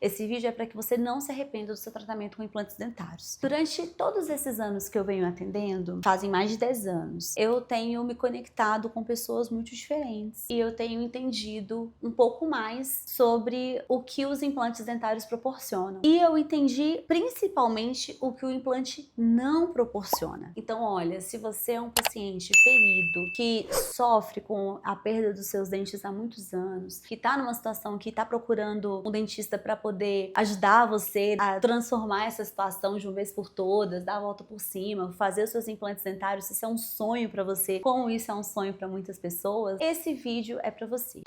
Esse vídeo é para que você não se arrependa do seu tratamento com implantes dentários. Durante todos esses anos que eu venho atendendo, fazem mais de 10 anos, eu tenho me conectado com pessoas muito diferentes e eu tenho entendido um pouco mais sobre o que os implantes dentários proporcionam. E eu entendi principalmente o que o implante não proporciona. Então, olha, se você é um paciente ferido, que sofre com a perda dos seus dentes há muitos anos, que está numa situação que está procurando um dentista para poder ajudar você a transformar essa situação de uma vez por todas, dar a volta por cima, fazer os seus implantes dentários, isso é um sonho para você, como isso é um sonho para muitas pessoas, esse vídeo é para você.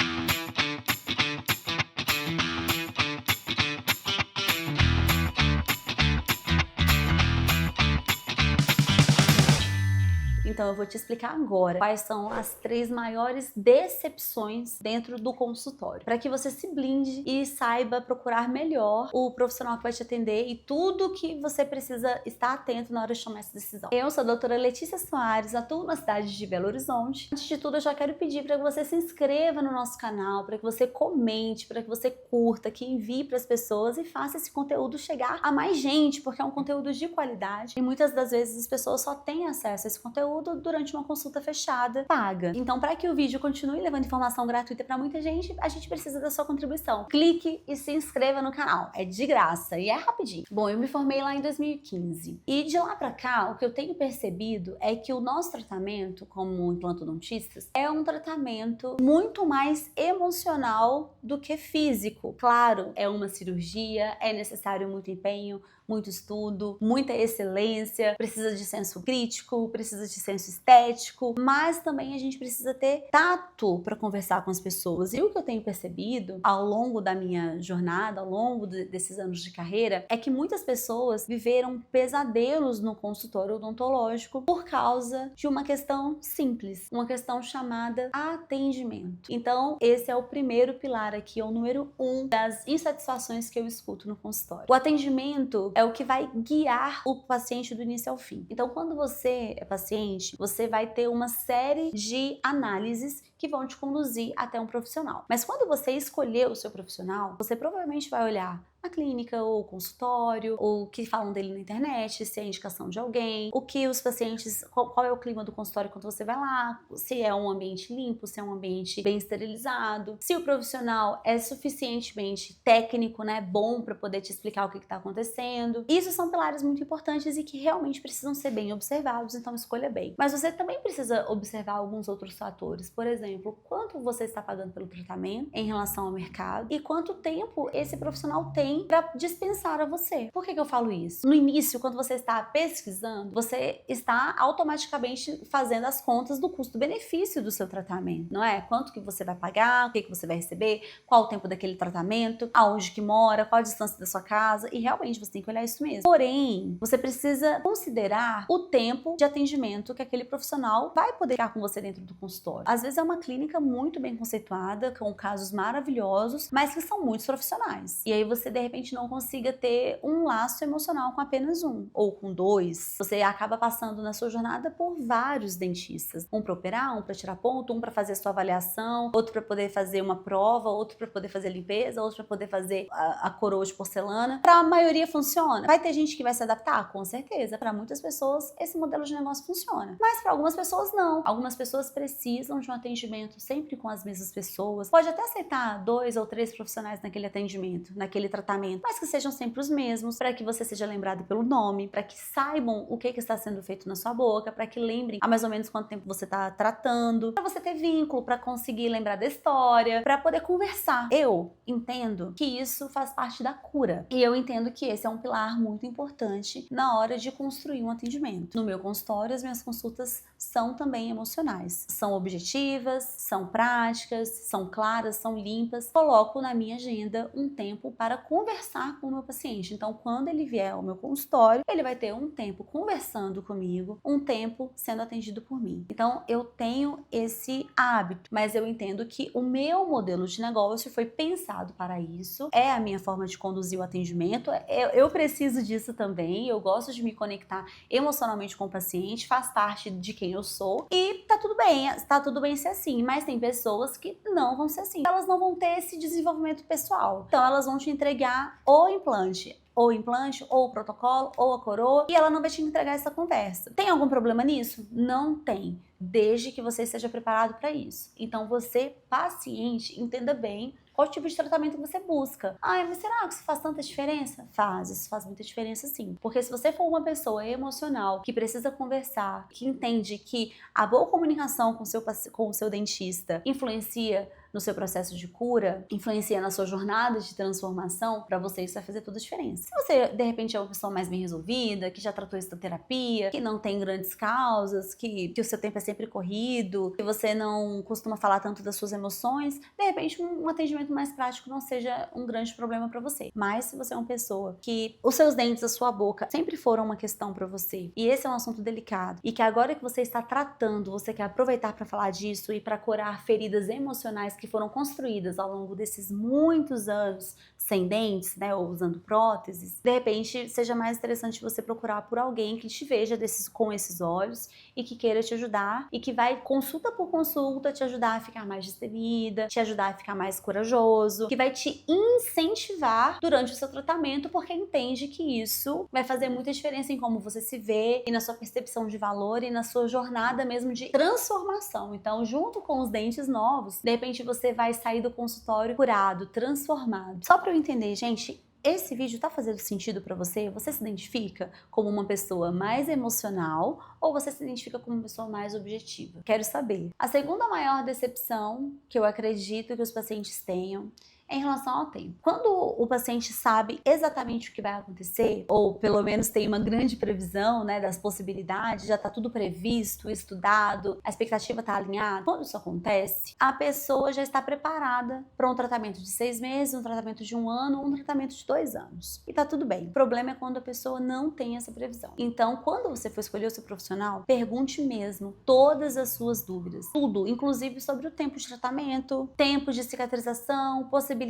Então eu vou te explicar agora quais são as 3 maiores decepções dentro do consultório, para que você se blinde e saiba procurar melhor o profissional que vai te atender e tudo que você precisa estar atento na hora de tomar essa decisão. Eu sou a doutora Letícia Soares, atuo na cidade de Belo Horizonte. Antes de tudo, eu já quero pedir para que você se inscreva no nosso canal, para que você comente, para que você curta, que envie para as pessoas e faça esse conteúdo chegar a mais gente, porque é um conteúdo de qualidade e muitas das vezes as pessoas só têm acesso a esse conteúdo durante uma consulta fechada, paga. Então, para que o vídeo continue levando informação gratuita para muita gente, a gente precisa da sua contribuição. Clique e se inscreva no canal. É de graça e é rapidinho. Bom, eu me formei lá em 2015 e de lá para cá, o que eu tenho percebido é que o nosso tratamento como implantodontistas é um tratamento muito mais emocional do que físico. Claro, é uma cirurgia, é necessário muito empenho, muito estudo, muita excelência, precisa de senso crítico, precisa de senso estético, mas também a gente precisa ter tato para conversar com as pessoas. E o que eu tenho percebido ao longo da minha jornada, ao longo desses anos de carreira, é que muitas pessoas viveram pesadelos no consultório odontológico por causa de uma questão simples, uma questão chamada atendimento. Então, esse é o primeiro pilar aqui, é o número 1 das insatisfações que eu escuto no consultório. O atendimento é o que vai guiar o paciente do início ao fim. Então, quando você é paciente, você vai ter uma série de análises que vão te conduzir até um profissional. Mas quando você escolher o seu profissional, você provavelmente vai olhar a clínica ou o consultório, ou o que falam dele na internet, se é indicação de alguém, o que os pacientes, qual é o clima do consultório quando você vai lá, se é um ambiente limpo, se é um ambiente bem esterilizado, se o profissional é suficientemente técnico, né, bom para poder te explicar o que está acontecendo. Isso são pilares muito importantes e que realmente precisam ser bem observados, então escolha bem. Mas você também precisa observar alguns outros fatores, por exemplo, quanto você está pagando pelo tratamento em relação ao mercado e quanto tempo esse profissional tem para dispensar a você. Por que eu falo isso? No início, quando você está pesquisando, você está automaticamente fazendo as contas do custo-benefício do seu tratamento, não é? Quanto que você vai pagar, o que você vai receber, qual o tempo daquele tratamento, aonde que mora, qual a distância da sua casa, e realmente você tem que olhar isso mesmo. Porém, você precisa considerar o tempo de atendimento que aquele profissional vai poder ficar com você dentro do consultório. Às vezes é uma clínica muito bem conceituada, com casos maravilhosos, mas que são muitos profissionais. E aí você de repente não consiga ter um laço emocional com apenas um ou com 2. Você acaba passando na sua jornada por vários dentistas, um para operar, um para tirar ponto, um para fazer a sua avaliação, outro para poder fazer uma prova, outro para poder fazer limpeza, outro para poder fazer a coroa de porcelana. Para a maioria funciona. Vai ter gente que vai se adaptar? Com certeza. Para muitas pessoas esse modelo de negócio funciona, mas para algumas pessoas não. Algumas pessoas precisam de um atendimento sempre com as mesmas pessoas. Pode até aceitar 2 ou 3 profissionais naquele atendimento, naquele tratamento, mas que sejam sempre os mesmos, para que você seja lembrado pelo nome, para que saibam o que está sendo feito na sua boca, para que lembrem a mais ou menos quanto tempo você está tratando, para você ter vínculo, para conseguir lembrar da história, para poder conversar. Eu entendo que isso faz parte da cura e eu entendo que esse é um pilar muito importante na hora de construir um atendimento. No meu consultório, as minhas consultas são também emocionais, são objetivas, são práticas, são claras, são limpas. Coloco na minha agenda um tempo para conversar com o meu paciente. Então, quando ele vier ao meu consultório, ele vai ter um tempo conversando comigo, um tempo sendo atendido por mim. Então, eu tenho esse hábito, mas eu entendo que o meu modelo de negócio foi pensado para isso, é a minha forma de conduzir o atendimento, eu preciso disso também, eu gosto de me conectar emocionalmente com o paciente, faz parte de quem eu sou e tá tudo bem ser assim, mas tem pessoas que não vão ser assim, elas não vão ter esse desenvolvimento pessoal, então elas vão te entregar enviar o implante, ou o protocolo, ou a coroa, e ela não vai te entregar essa conversa. Tem algum problema nisso? Não tem, desde que você esteja preparado para isso. Então você, paciente, entenda bem qual tipo de tratamento você busca. Ai, mas será que isso faz tanta diferença? Isso faz muita diferença sim. Porque se você for uma pessoa emocional, que precisa conversar, que entende que a boa comunicação com o seu dentista influencia no seu processo de cura, influencia na sua jornada de transformação, para você isso vai fazer toda a diferença. Se você, de repente, é uma pessoa mais bem resolvida, que já tratou isso da terapia, que não tem grandes causas, que o seu tempo é sempre corrido, que você não costuma falar tanto das suas emoções, de repente um atendimento mais prático não seja um grande problema para você. Mas se você é uma pessoa que os seus dentes, a sua boca, sempre foram uma questão para você, e esse é um assunto delicado, e que agora que você está tratando, você quer aproveitar para falar disso e para curar feridas emocionais que foram construídas ao longo desses muitos anos sem dentes, né, ou usando próteses, de repente seja mais interessante você procurar por alguém que te veja com esses olhos e que queira te ajudar e que vai, consulta por consulta, te ajudar a ficar mais destemida, te ajudar a ficar mais corajoso, que vai te incentivar durante o seu tratamento, porque entende que isso vai fazer muita diferença em como você se vê e na sua percepção de valor e na sua jornada mesmo de transformação. Então, junto com os dentes novos, de repente você vai sair do consultório curado, transformado. Só para eu entender, gente, esse vídeo tá fazendo sentido para você? Você se identifica como uma pessoa mais emocional ou você se identifica como uma pessoa mais objetiva? Quero saber. A segunda maior decepção que eu acredito que os pacientes tenham em relação ao tempo. Quando o paciente sabe exatamente o que vai acontecer, ou pelo menos tem uma grande previsão, né, das possibilidades, já está tudo previsto, estudado, a expectativa está alinhada, quando isso acontece, a pessoa já está preparada para um tratamento de 6 meses, um tratamento de 1 ano, um tratamento de 2 anos. E tá tudo bem. O problema é quando a pessoa não tem essa previsão. Então, quando você for escolher o seu profissional, pergunte mesmo todas as suas dúvidas. Tudo, inclusive sobre o tempo de tratamento, tempo de cicatrização, possibilidades.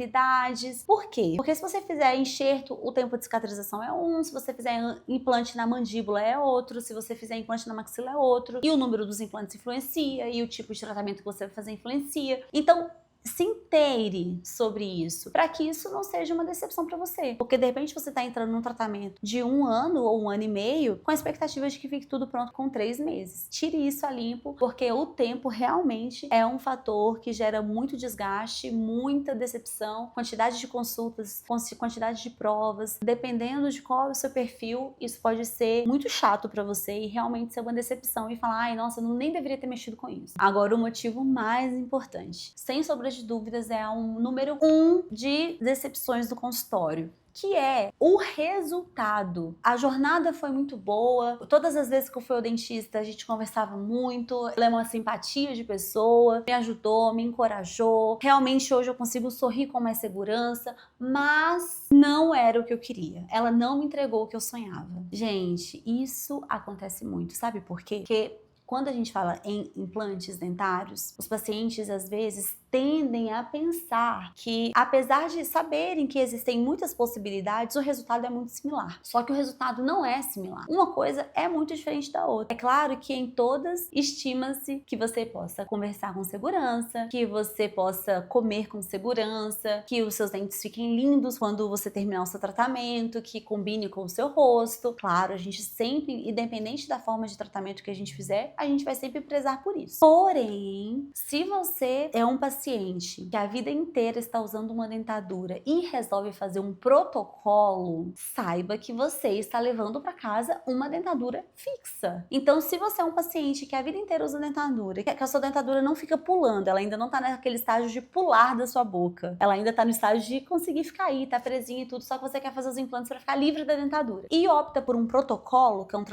Por quê? Porque se você fizer enxerto, o tempo de cicatrização é um, se você fizer implante na mandíbula é outro, se você fizer implante na maxila é outro, e o número dos implantes influencia, e o tipo de tratamento que você vai fazer influencia. Então, se inteire sobre isso, para que isso não seja uma decepção para você. Porque de repente você está entrando num tratamento de 1 ano ou 1 ano e meio com a expectativa de que fique tudo pronto com 3 meses. Tire isso a limpo, porque o tempo realmente é um fator que gera muito desgaste, muita decepção, quantidade de consultas, quantidade de provas. Dependendo de qual é o seu perfil, isso pode ser muito chato para você e realmente ser uma decepção e falar, ai, nossa, eu nem deveria ter mexido com isso. Agora, o motivo mais importante, sem sombra de dúvidas, é um número 1 de decepções do consultório, que é o resultado. A jornada foi muito boa, todas as vezes que eu fui ao dentista a gente conversava muito, ela é uma simpatia de pessoa, me ajudou, me encorajou, realmente hoje eu consigo sorrir com mais segurança, mas não era o que eu queria, ela não me entregou o que eu sonhava. Gente, isso acontece muito, sabe por quê? Porque quando a gente fala em implantes dentários, os pacientes às vezes tendem a pensar que, apesar de saberem que existem muitas possibilidades, o resultado é muito similar. Só que o resultado não é similar. Uma coisa é muito diferente da outra. É claro que em todas estima-se que você possa conversar com segurança, que você possa comer com segurança, que os seus dentes fiquem lindos quando você terminar o seu tratamento, que combine com o seu rosto. Claro, a gente sempre, independente da forma de tratamento que a gente fizer, a gente vai sempre prezar por isso. Porém, se você é um paciente que a vida inteira está usando uma dentadura e resolve fazer um protocolo, saiba que você está levando para casa uma dentadura fixa. Então, se você é um paciente que a vida inteira usa dentadura, que a sua dentadura não fica pulando, ela ainda não está naquele estágio de pular da sua boca, ela ainda está no estágio de conseguir ficar aí, tá presinha e tudo, só que você quer fazer os implantes para ficar livre da dentadura. E opta por um protocolo, que é um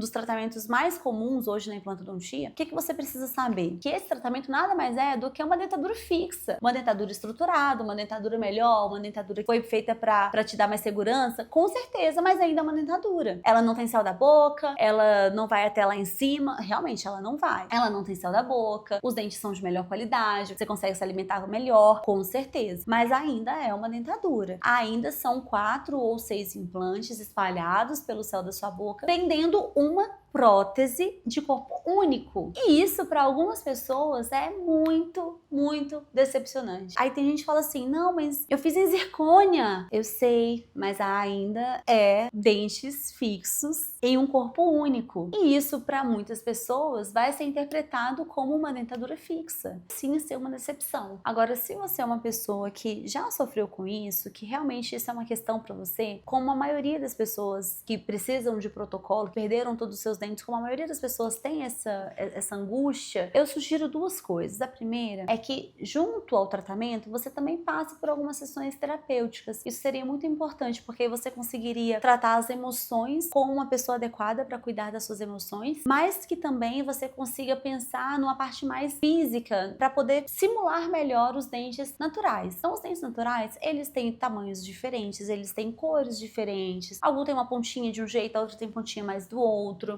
dos tratamentos mais comuns hoje na implantodontia. O que você precisa saber? Que esse tratamento nada mais é do que uma dentadura fixa, uma dentadura estruturada, uma dentadura melhor, uma dentadura que foi feita para te dar mais segurança, com certeza, mas ainda é uma dentadura. Ela não tem céu da boca, ela não vai até lá em cima, realmente ela não vai. Ela não tem céu da boca, os dentes são de melhor qualidade, você consegue se alimentar melhor, com certeza, mas ainda é uma dentadura. Ainda são 4 ou 6 implantes espalhados pelo céu da sua boca, prendendo uma prótese de corpo único. E isso para algumas pessoas é muito, muito decepcionante. Aí tem gente que fala assim, não, mas eu fiz em zircônia. Eu sei, mas ainda é dentes fixos em um corpo único. E isso para muitas pessoas vai ser interpretado como uma dentadura fixa. Sim, ser uma decepção. Agora, se você é uma pessoa que já sofreu com isso, que realmente isso é uma questão para você, como a maioria das pessoas que precisam de protocolo, que perderam todos os seus dentes, como a maioria das pessoas tem essa angústia, eu sugiro duas coisas. A primeira é que, junto ao tratamento, você também passe por algumas sessões terapêuticas. Isso seria muito importante, porque você conseguiria tratar as emoções com uma pessoa adequada para cuidar das suas emoções, mas que também você consiga pensar numa parte mais física para poder simular melhor os dentes naturais. Então, os dentes naturais, eles têm tamanhos diferentes, eles têm cores diferentes. Algum tem uma pontinha de um jeito, a outro tem pontinha mais do outro.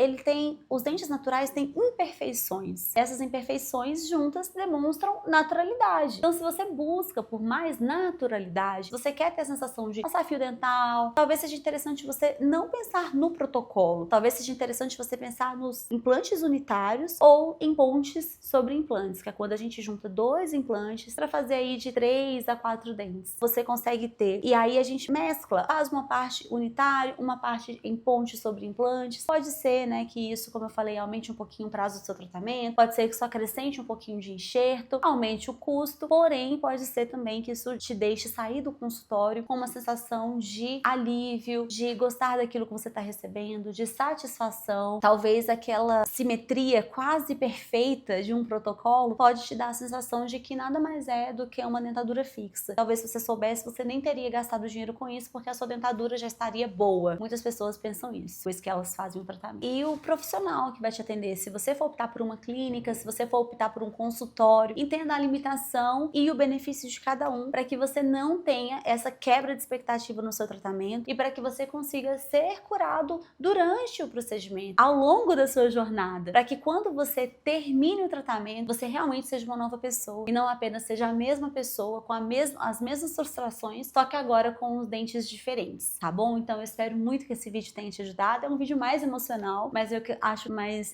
Os dentes naturais têm imperfeições. Essas imperfeições juntas demonstram naturalidade. Então, se você busca por mais naturalidade, você quer ter a sensação de passar fio dental, talvez seja interessante você não pensar no protocolo. Talvez seja interessante você pensar nos implantes unitários ou em pontes sobre implantes, que é quando a gente junta dois implantes para fazer aí de 3 a 4 dentes. Você consegue ter. E aí a gente mescla, faz uma parte unitário, uma parte em ponte sobre implantes. Pode ser, né, que isso, como eu falei, aumente um pouquinho o prazo do seu tratamento. Pode ser que isso acrescente um pouquinho de enxerto, aumente o custo. Porém, pode ser também que isso te deixe sair do consultório com uma sensação de alívio, de gostar daquilo que você está recebendo, de satisfação. Talvez aquela simetria quase perfeita de um protocolo pode te dar a sensação de que nada mais é do que uma dentadura fixa. Talvez se você soubesse, você nem teria gastado dinheiro com isso, porque a sua dentadura já estaria boa. Muitas pessoas pensam isso, pois que elas fazem o tratamento. E o profissional que vai te atender, se você for optar por uma clínica, se você for optar por um consultório, entenda a limitação e o benefício de cada um, para que você não tenha essa quebra de expectativa no seu tratamento e para que você consiga ser curado durante o procedimento, ao longo da sua jornada, para que quando você termine o tratamento, você realmente seja uma nova pessoa e não apenas seja a mesma pessoa com as mesmas frustrações, só que agora com os dentes diferentes, tá bom? Então eu espero muito que esse vídeo tenha te ajudado. É um vídeo mais emocional, mas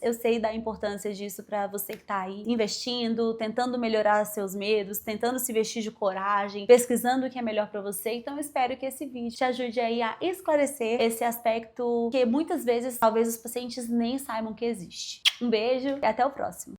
eu sei da importância disso para você que tá aí investindo, tentando melhorar seus medos, tentando se vestir de coragem, pesquisando o que é melhor para você. Então eu espero que esse vídeo te ajude aí a esclarecer esse aspecto que muitas vezes talvez os pacientes nem saibam que existe. Um beijo e até o próximo.